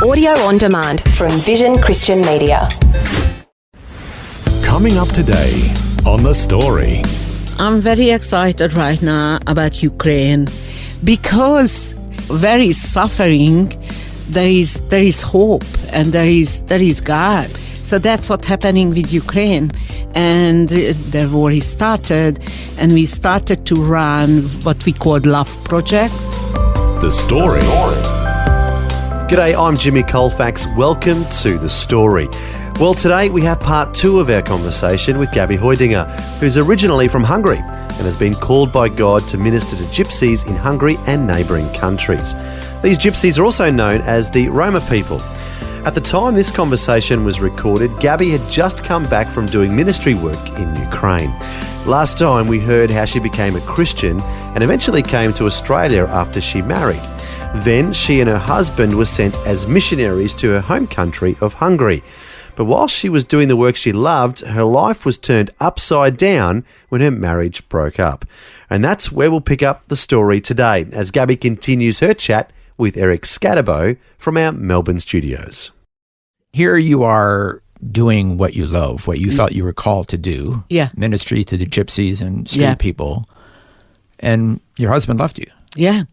Audio on demand from Vision Christian Media. Coming up today on The Story. I'm very excited right now about Ukraine because very suffering, there is hope and there is God. So that's what's happening with Ukraine. And the war is started, and we started to run what we call love projects. The Story. G'day, I'm Jimmy Colefax. Welcome to The Story. Well, today we have part 2 of our conversation with Gabby Haidinger, who's originally from Hungary and has been called by God to minister to gypsies in Hungary and neighbouring countries. These gypsies are also known as the Roma people. At the time this conversation was recorded, Gabby had just come back from doing ministry work in Ukraine. Last time we heard how she became a Christian and eventually came to Australia after she married. Then she and her husband were sent as missionaries to her home country of Hungary. But while she was doing the work she loved, her life was turned upside down when her marriage broke up. And that's where we'll pick up the story today, as Gabby continues her chat with Eric Scatterbo from our Melbourne studios. Here you are doing what you love, what you felt you were called to do. Yeah. Ministry to the gypsies and street people. And your husband left you. Yeah.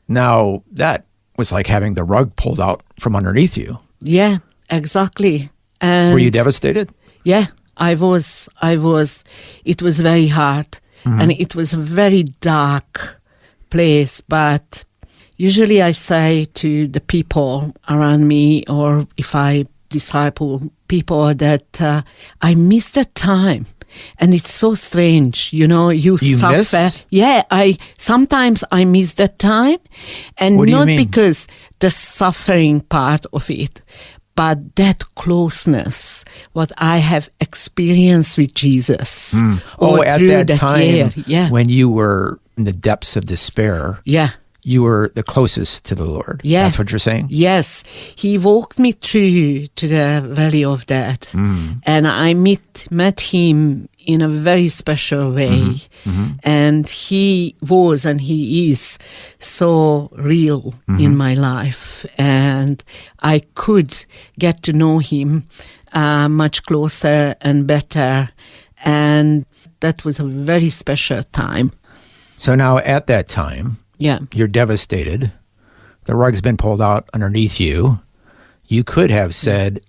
Now, that was like having the rug pulled out from underneath you. Yeah, exactly. And were you devastated? Yeah, I was. It was very hard, and it was a very dark place. But usually I say to the people around me, or if I disciple people, that I miss that time. And it's so strange, you suffer. Miss? Yeah, sometimes I miss that time. And what do not you mean? because the suffering part of it, but that closeness, what I have experienced with Jesus. At that time, Yeah. when you were in the depths of despair, Yeah. you were the closest to the Lord. Yeah. That's what you're saying? Yes. He walked me through to the valley of death. And I met him in a very special way. And he was and he is so real in my life. And I could get to know him much closer and better. And that was a very special time. So now at that time, Yeah. you're devastated. The rug's been pulled out underneath you. You could have said,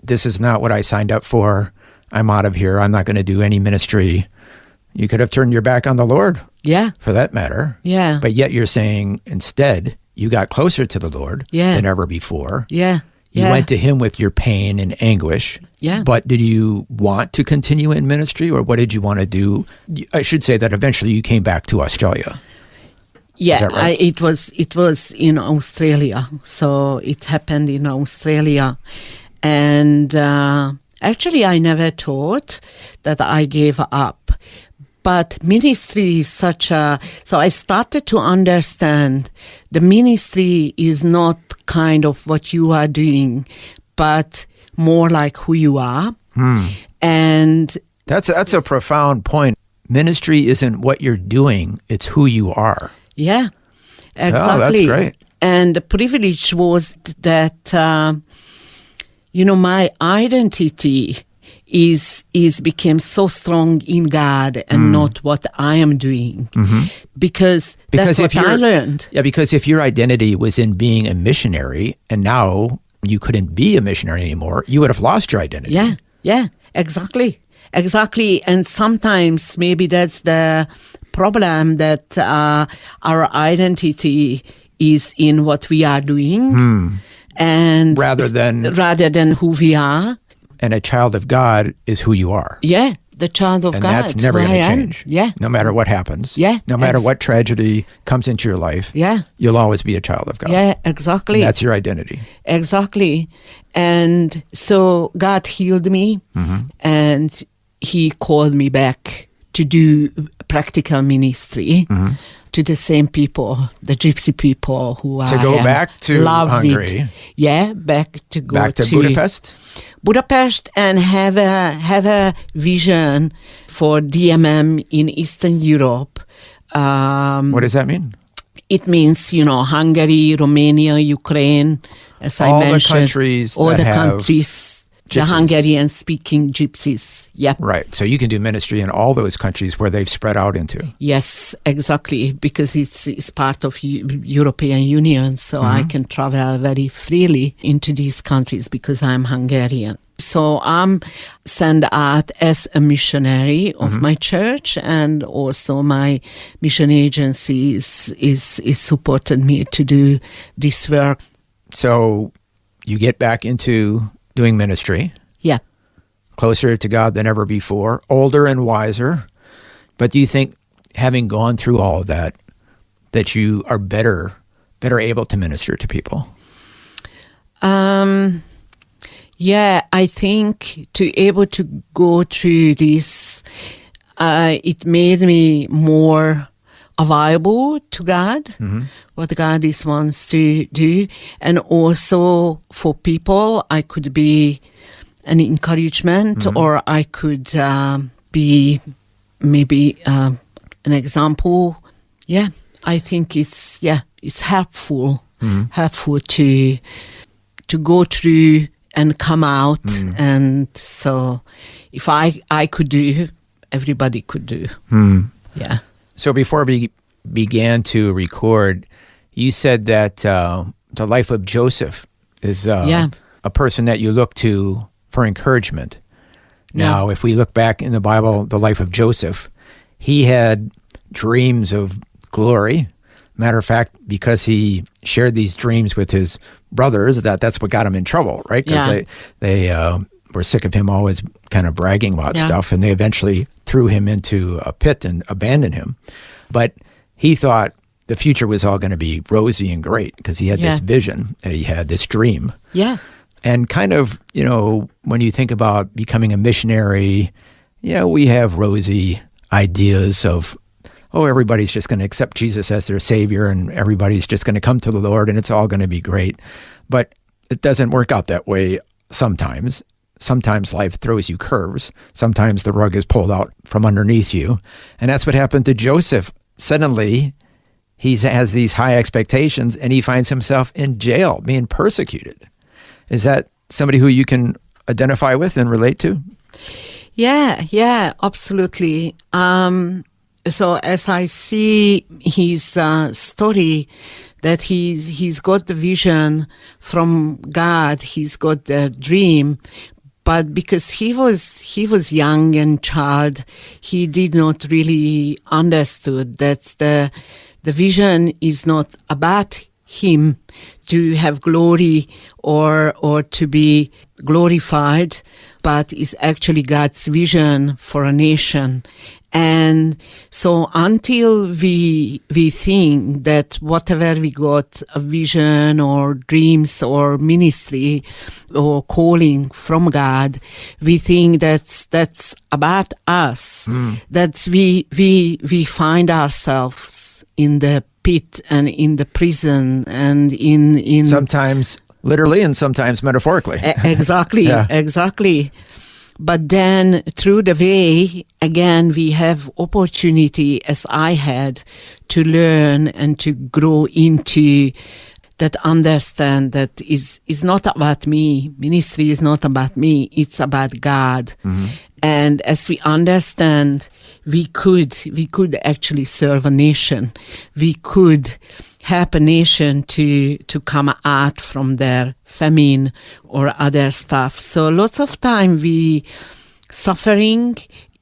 this is not what I signed up for. I'm out of here. I'm not going to do any ministry. You could have turned your back on the Lord, Yeah. for that matter. Yeah. But yet you're saying instead, you got closer to the Lord than ever before. Yeah. You went to him with your pain and anguish. Yeah. But did you want to continue in ministry, or what did you want to do? I should say that eventually you came back to Australia. Yeah, Is that right? it was in Australia. So it happened in Australia. And actually, I never thought that I gave up. But ministry is so I started to understand the ministry is not kind of what you are doing, but more like who you are. And That's a profound point. Ministry isn't what you're doing, it's who you are. yeah, exactly. Oh, that's great. And the privilege was that, my identity became so strong in God and not what I am doing. Because that's what I learned. Yeah, because if your identity was in being a missionary and now you couldn't be a missionary anymore, you would have lost your identity. Yeah, exactly. And sometimes maybe that's the problem, that our identity is in what we are doing, and rather than who we are. And a child of God is who you are. Yeah, the child of and God. That's never going to change. Yeah. No matter what happens. Yeah. No matter what tragedy comes into your life. Yeah. You'll always be a child of God. Yeah, exactly. And that's your identity. Exactly. And so God healed me, and he called me back to do practical ministry to the same people, the gypsy people who to go back to Hungary. Yeah, back to Budapest. Budapest, and have a vision for DMM in Eastern Europe. What does that mean? It means, Hungary, Romania, Ukraine, as I all mentioned. the countries all that the have countries, the gypsies. Hungarian-speaking gypsies. Yeah. Right. So you can do ministry in all those countries where they've spread out into. Yes, exactly, because it's part of European Union, so I can travel very freely into these countries because I'm Hungarian. So I'm sent out as a missionary of my church, and also my mission agency is supported me to do this work. So you get back into doing ministry, Yeah. closer to God than ever before, older and wiser. But do you think, having gone through all of that, that you are better able to minister to people? Yeah, I think to able to go through this, it made me more available to God, what God wants to do. And also for people, I could be an encouragement, or I could be maybe an example. Yeah, I think it's helpful, helpful to go through and come out. And so if I could do, everybody could do. Yeah. So before we began to record, you said that the life of Joseph is a person that you look to for encouragement. Now, if we look back in the Bible, the life of Joseph, he had dreams of glory. Matter of fact, because he shared these dreams with his brothers, that's what got him in trouble, right? Because they were sick of him always kind of bragging about stuff, and they eventually threw him into a pit and abandoned him. But he thought the future was all going to be rosy and great because he had this vision that he had, this dream. Yeah. And kind of, when you think about becoming a missionary, we have rosy ideas of, everybody's just going to accept Jesus as their Savior, and everybody's just going to come to the Lord, and it's all going to be great. But it doesn't work out that way sometimes. Sometimes life throws you curves. Sometimes the rug is pulled out from underneath you. And that's what happened to Joseph. Suddenly, he has these high expectations, and he finds himself in jail, being persecuted. Is that somebody who you can identify with and relate to? Yeah, absolutely. So as I see his story, that he's got the vision from God, he's got the dream, but because he was young and child, he did not really understood that the vision is not about him to have glory or to be glorified, but is actually God's vision for a nation. And so until we think that whatever we got, a vision or dreams or ministry or calling from God, we think that's about us, that we find ourselves in the pit and in the prison and in sometimes literally and sometimes metaphorically. Exactly, exactly. But then through the way, again, we have opportunity, as I had, to learn and to grow into that, understand that is not about me. Ministry is not about me. It's about God. And as we understand, we could actually serve a nation. We could help a nation to come out from their famine or other stuff. So lots of time suffering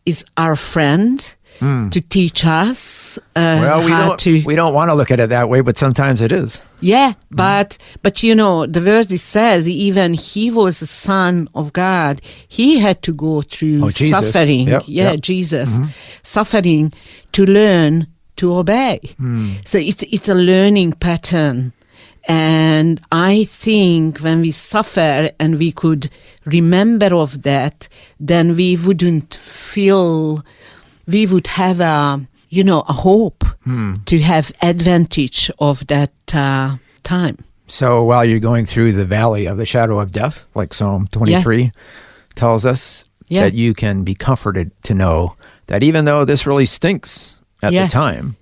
is our friend to teach us we don't want to look at it that way, but sometimes it is. Yeah, but the word says even he was the Son of God. He had to go through suffering. Jesus, suffering to learn to obey. So it's a learning pattern. And I think when we suffer and we could remember of that, then we wouldn't feel, we would have a hope to have advantage of that time. So while you're going through the valley of the shadow of death, like Psalm 23 tells us, that you can be comforted to know that even though this really stinks at the time,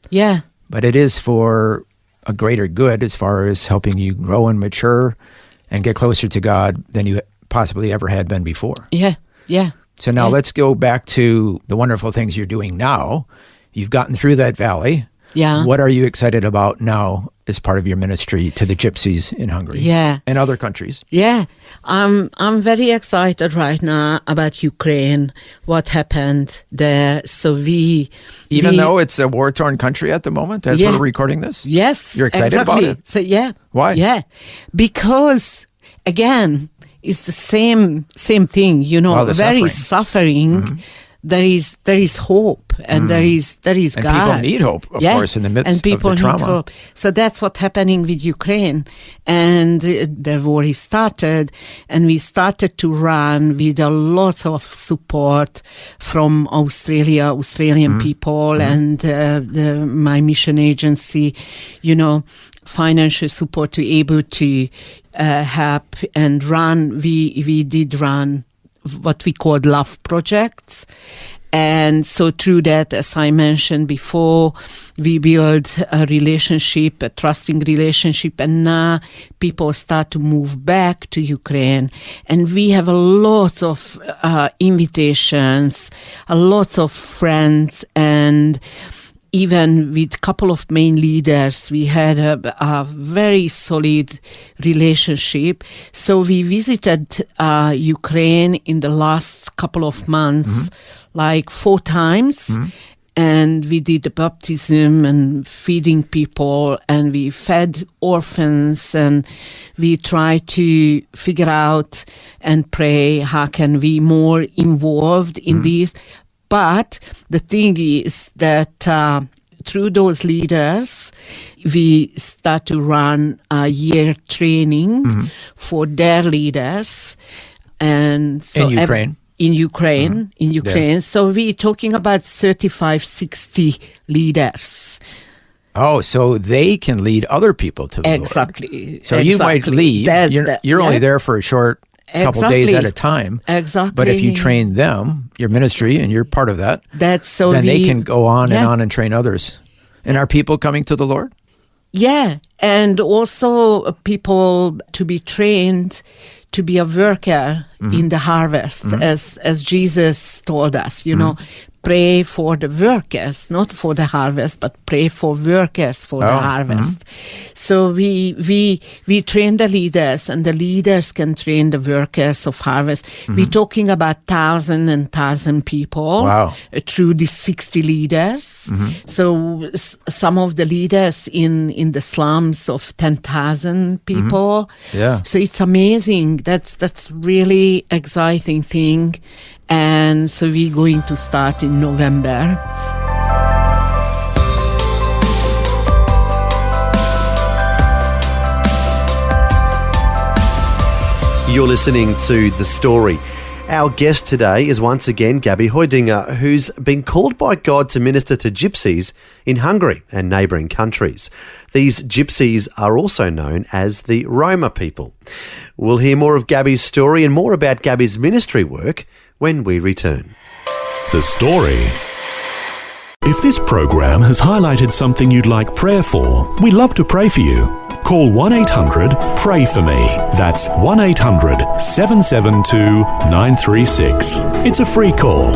but it is for a greater good as far as helping you grow and mature and get closer to God than you possibly ever had been before. Yeah. So now let's go back to the wonderful things you're doing now. You've gotten through that valley. Yeah. What are you excited about now as part of your ministry to the gypsies in Hungary? Yeah. And other countries? Yeah, I'm very excited right now about Ukraine, what happened there. So Even though it's a war-torn country at the moment, as we're recording this? Yes, You're excited exactly. about it? So yeah. Why? Yeah, because again, it's the same thing. The very suffering. suffering. There is hope, and there is And God. people need hope, of course, in the midst and people of the trauma. need hope. So that's what's happening with Ukraine. And the war is started, and we started to run with a lot of support from Australian people, and my mission agency, financial support to able to help and run. We did run what we called love projects. And so through that, as I mentioned before, we build a relationship, a trusting relationship, and now people start to move back to Ukraine. And we have a lot of invitations, a lot of friends, and even with a couple of main leaders, we had a very solid relationship. So we visited Ukraine in the last couple of months, like 4 times. And we did the baptism and feeding people, and we fed orphans, and we tried to figure out and pray how can we more involved in this. But the thing is that through those leaders, we start to run a year training for their leaders. And so in Ukraine? In Ukraine. Yeah. So we're talking about 35, 60 leaders. Oh, so they can lead other people to the Lord. Exactly. So you might lead. You're only there for a short couple days at a time. Exactly. But if you train them, your ministry, and you're part of that, then they can go on and on and train others. And are people coming to the Lord? Yeah. And also people to be trained to be a worker in the harvest, as Jesus told us, pray for the workers, not for the harvest, but pray for workers for the harvest. So we train the leaders, and the leaders can train the workers of harvest. We're talking about 1,000 people through the 60 leaders. So some of the leaders in the slums of 10,000 people. Yeah. So it's amazing. That's really exciting thing. And so we're going to start in November. You're listening to The Story. Our guest today is once again Gabby Haidinger, who's been called by God to minister to gypsies in Hungary and neighbouring countries. These gypsies are also known as the Roma people. We'll hear more of Gabby's story and more about Gabby's ministry work when we return. The Story. If this program has highlighted something you'd like prayer for, we'd love to pray for you. Call 1-800-PRAY-FOR-ME. That's 1-800-772-936. It's a free call.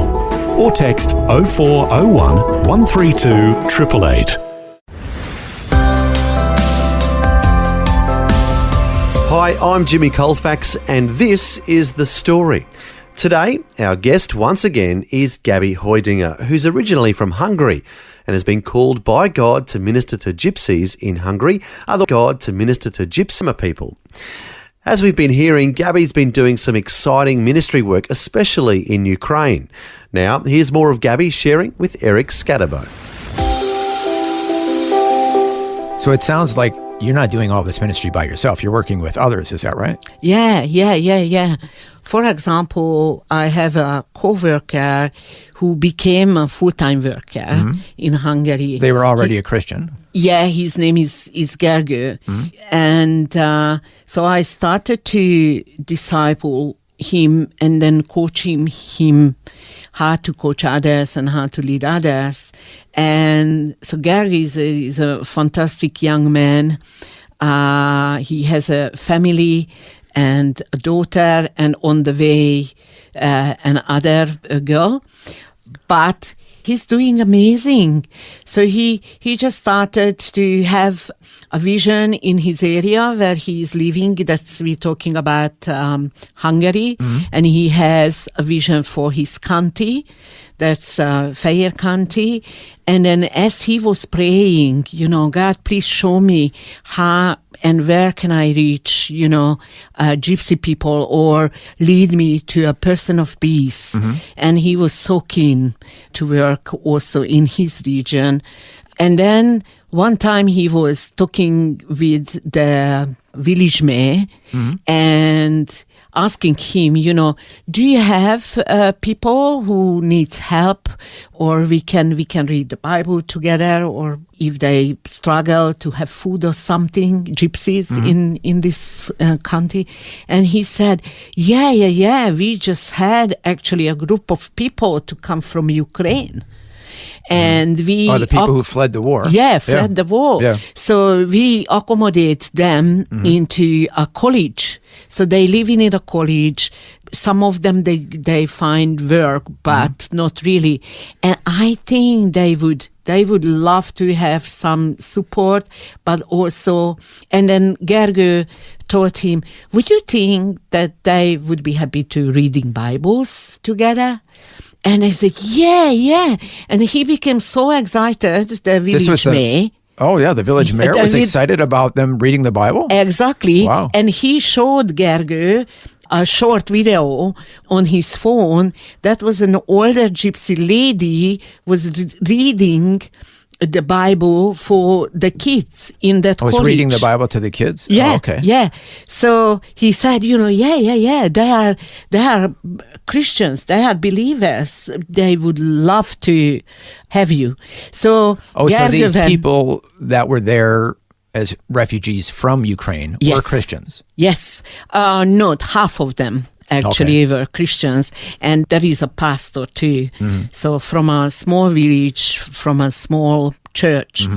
Or text 0401 132 888. Hi, I'm Jimmy Colefax, and this is The Story. Today, our guest once again is Gabby Haidinger, who's originally from Hungary and has been called by God to minister to gypsies in Hungary, to minister to gypsy people. As we've been hearing, Gabby's been doing some exciting ministry work, especially in Ukraine. Now, here's more of Gabby sharing with Eric Scatterbo. So it sounds like you're not doing all this ministry by yourself. You're working with others. Is that right? Yeah. For example, I have a co-worker who became a full-time worker in Hungary. They were already a Christian. Yeah, his name is Gergő. And so I started to disciple him and then coaching him how to coach others and how to lead others. And so Gary is a fantastic young man. He has a family and a daughter, and on the way another girl. But he's doing amazing. So he just started to have a vision in his area where he is living. We're talking about Hungary. And he has a vision for his county. That's Fejér County. And then as he was praying, God, please show me how and where can I reach, gypsy people, or lead me to a person of peace. And he was so keen to work also in his region. And then one time he was talking with the village mayor and asking him, do you have people who need help, or we can read the Bible together, or if they struggle to have food or something, gypsies in this country. And he said, yeah, we just had actually a group of people to come from Ukraine. And we the people who fled the war. Fled the war. Yeah. So we accommodate them into a college. So they live in a college. Some of them they find work, but not really. And I think they would love to have some support, but also. And then Gergő told him, "Would you think that they would be happy to reading Bibles together?" And I said, yeah. And he became so excited, the village mayor. Oh, yeah, the village mayor was excited about them reading the Bible? Exactly. Wow. And he showed Gergő a short video on his phone. That was an older gypsy lady was reading the Bible for the kids in that college. Was reading the Bible to the kids? Yeah, oh, okay. Yeah. So he said, yeah. They are Christians. They are believers. They would love to have you. So so these people that were there as refugees from Ukraine were Christians? Yes. Not half of them. Actually, were Christians, and there is a pastor too. So from a small village, from a small church,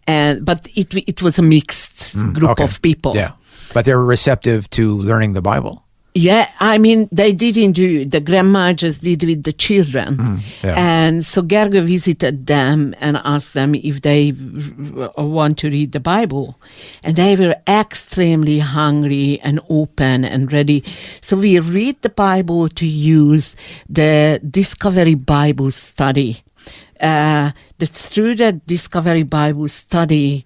but it was a mixed group of people. Yeah, but they were receptive to learning the Bible. Yeah, I mean, they didn't do, the grandma just did with the children. And so Gergő visited them and asked them if they want to read the Bible. And they were extremely hungry and open and ready. So we read the Bible to use the Discovery Bible Study. That's through that Discovery Bible Study,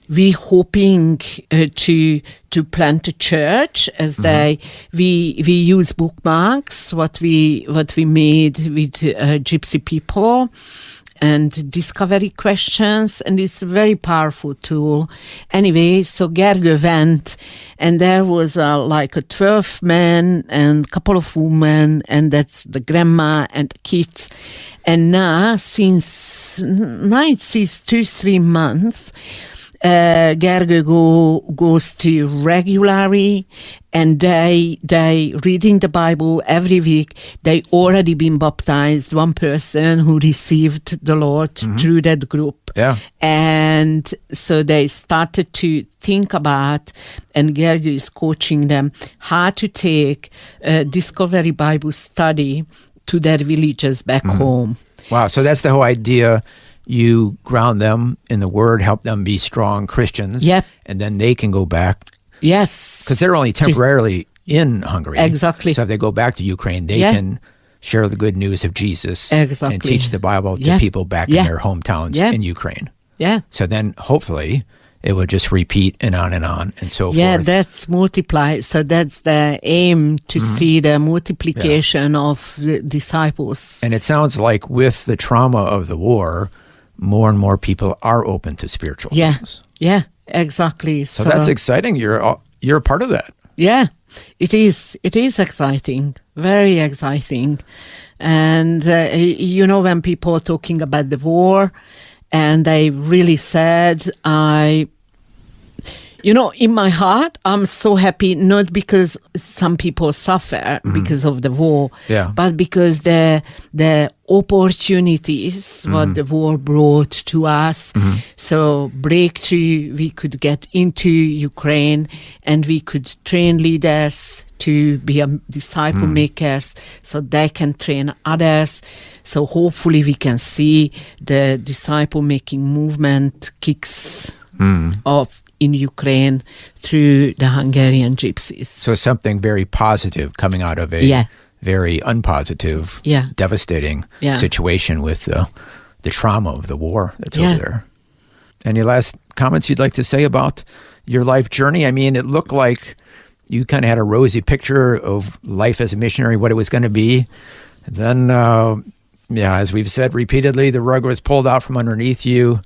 we hoping to plant a church as we use bookmarks what we made with gypsy people and discovery questions, and it's a very powerful tool. Anyway, so Gergő went, and there was like a 12 men and a couple of women, and that's the grandma and the kids. And now since 2-3 months, Gergő goes to regularly, and they reading the Bible every week. They already been baptized. One person who received the Lord through that group. Yeah. And so they started to think about, and Gergő is coaching them how to take Discovery Bible Study to their villages back home. Wow. So that's the whole idea. You ground them in the Word, help them be strong Christians. Yep. And then they can go back. Yes. Because they're only temporarily in Hungary. Exactly. So if they go back to Ukraine, they can share the good news of Jesus and teach the Bible to people back in their hometowns in Ukraine. Yeah. So then hopefully it will just repeat and on and so forth. Yeah, that's multiply. So that's the aim, to see the multiplication of the disciples. And it sounds like with the trauma of the war, more and more people are open to spiritual things. Yeah, exactly. So that's exciting. You're a part of that. Yeah, it is. It is exciting. Very exciting. And, when people are talking about the war, and they really said, In my heart, I'm so happy, not because some people suffer because of the war, but because the opportunities what the war brought to us. So breakthrough, we could get into Ukraine and we could train leaders to be disciple makers so they can train others. So hopefully we can see the disciple making movement kicks off in Ukraine through the Hungarian gypsies. So something very positive coming out of a very unpositive, devastating situation with the trauma of the war that's over there. Any last comments you'd like to say about your life journey? I mean, it looked like you kind of had a rosy picture of life as a missionary, what it was going to be. Then, as we've said repeatedly, the rug was pulled out from underneath you,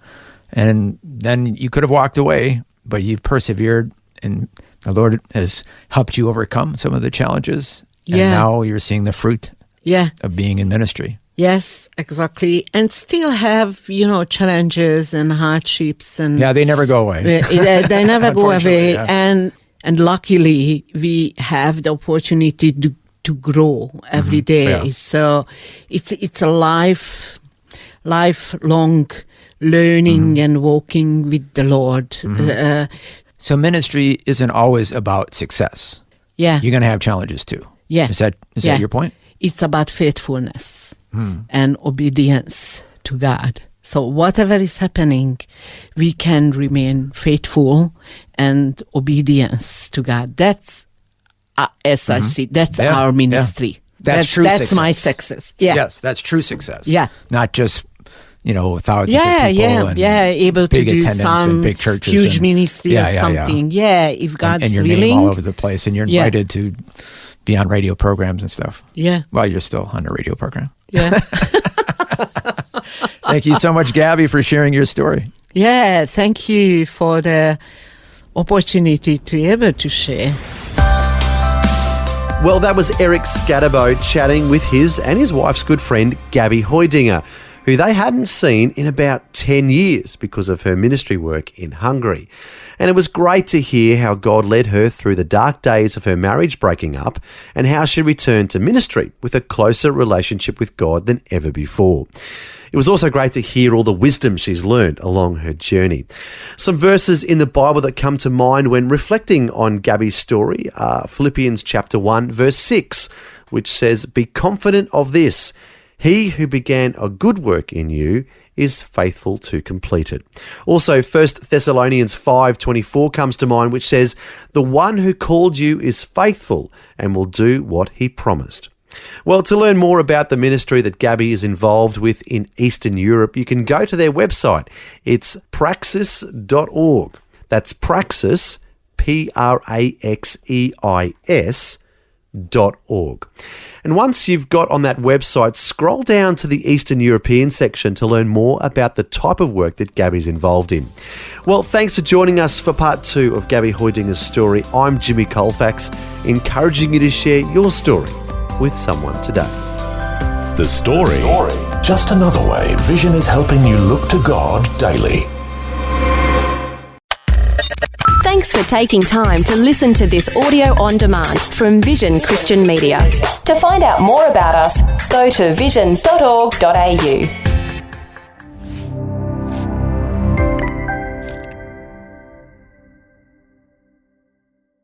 and then you could have walked away, but you've persevered, and the Lord has helped you overcome some of the challenges. And now you're seeing the fruit of being in ministry. Yes, exactly. And still have, challenges and hardships. And they never go away. They never go away. Yeah. And luckily, we have the opportunity to grow every day. Yeah. So it's a lifelong learning and walking with the Lord. So ministry isn't always about success. Yeah. You're going to have challenges too. Yeah. Is that your point? It's about faithfulness and obedience to God. So whatever is happening, we can remain faithful and obedience to God. That's, as I see, that's our ministry. Yeah. That's true success. That's my success. Yeah. Yes, that's true success. Yeah. Not just, thousands of people and able big to do attendance some and big churches huge and, ministry or something. Yeah, if God's and your willing. name all over the place, and you're invited to be on radio programs and stuff. Yeah. Well, you're still on a radio program. Yeah. Thank you so much, Gabby, for sharing your story. Yeah, thank you for the opportunity to be able to share. Well, that was Eric Scatterbo chatting with his and his wife's good friend, Gabby Haidinger, who they hadn't seen in about 10 years because of her ministry work in Hungary. And it was great to hear how God led her through the dark days of her marriage breaking up and how she returned to ministry with a closer relationship with God than ever before. It was also great to hear all the wisdom she's learned along her journey. Some verses in the Bible that come to mind when reflecting on Gabby's story are Philippians chapter 1, verse 6, which says, "Be confident of this, he who began a good work in you is faithful to complete it." Also, 1 Thessalonians 5:24 comes to mind, which says, "The one who called you is faithful and will do what he promised." Well, to learn more about the ministry that Gabby is involved with in Eastern Europe, you can go to their website. It's praxis.org. That's Praxis, praxeis.org. And once you've got on that website, scroll down to the Eastern European section to learn more about the type of work that Gabby's involved in. Well, thanks for joining us for part 2 of Gabby Haidinger's story. I'm Jimmy Colefax, encouraging you to share your story with someone today. The story. Just another way Vision is helping you look to God daily. Thanks for taking time to listen to this audio on demand from Vision Christian Media. To find out more about us, go to vision.org.au.